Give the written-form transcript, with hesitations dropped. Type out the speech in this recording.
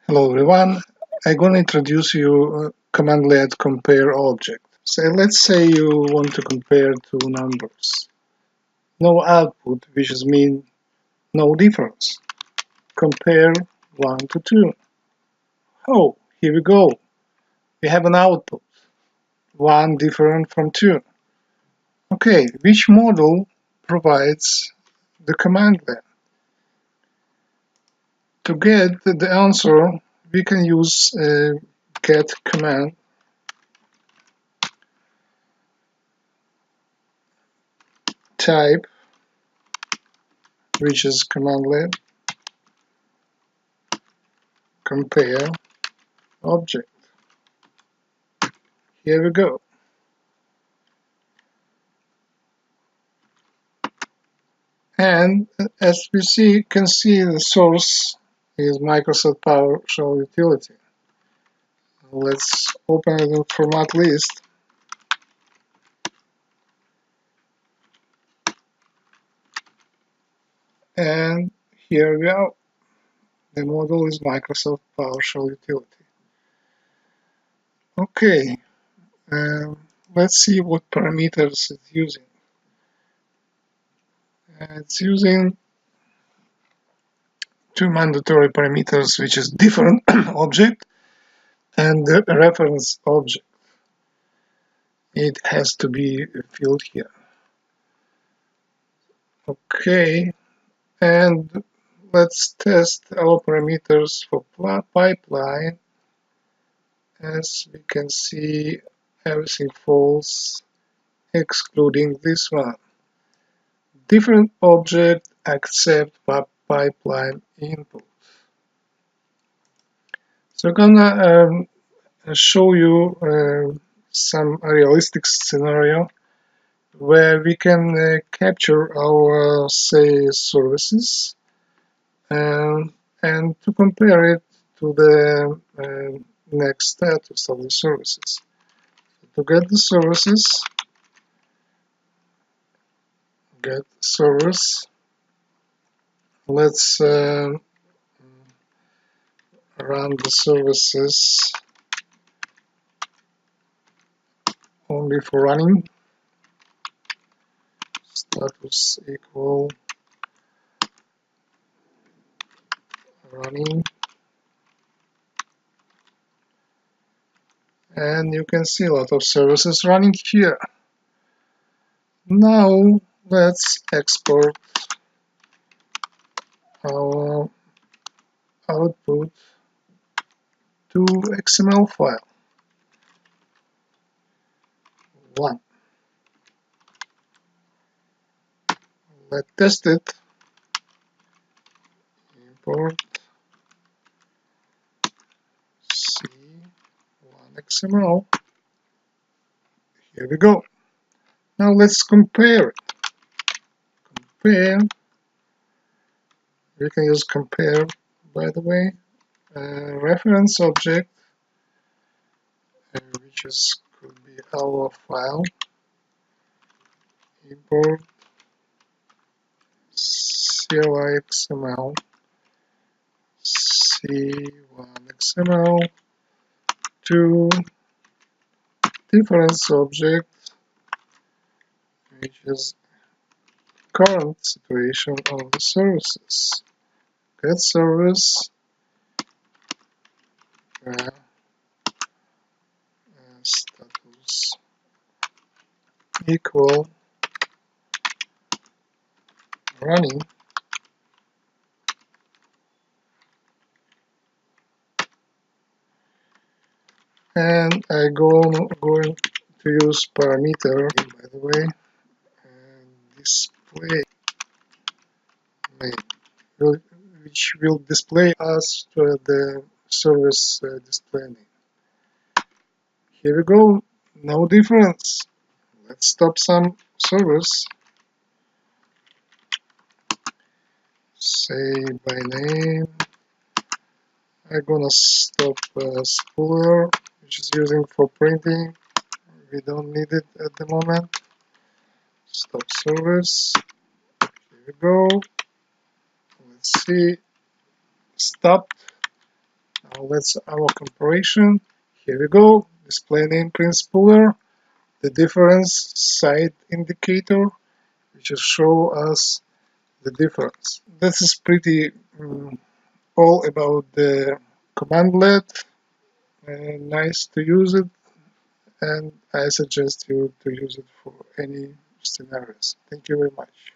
Hello everyone, I'm going to introduce you Cmdlet compare object. So let's say you want to compare two numbers. No output, which means no difference. Compare 1 to 2. Oh, here we go. We have an output. 1 different from 2. Okay, which model provides the Cmdlet? To get the answer, we can use a get command. Type, which is Cmdlet, compare object. Here we go. And as we can see the source is Microsoft PowerShell utility. Let's open it in format list. And here we are. The model is Microsoft PowerShell utility. Okay, let's see what parameters it's using. It's using two mandatory parameters, which is different object and the reference object. It has to be filled here. Okay, and let's test our parameters for pipeline. As we can see, everything false excluding this one. Different object accept pipeline input. So I'm gonna show you some realistic scenario where we can capture our, say, services and to compare it to the next status of the services. To get the services, get service, let's run the services only for running. Status equal running, and you can see a lot of services running here. Now let's export our output to XML file. 1. Let's test it. Import C1XML. Here we go. Now let's compare it. Compare. We can use compare, by the way. Reference object, which could be our file. Import CLI.XML, C1XML to difference object, which is current situation of the services. Get service status equal running, and I going to use parameter, by the way, and display name, which will display us to the service display name. Here we go, no difference. Let's stop some service. Say by name. I'm gonna stop spooler, which is using for printing. We don't need it at the moment. Stop service. Here we go. Let's see. Stopped. Now let's our comparison. Here we go. Display name print spooler, the difference side indicator, which will show us the difference. This is pretty all about the commandlet. Nice to use it, and I suggest you to use it for any scenarios. Thank you very much.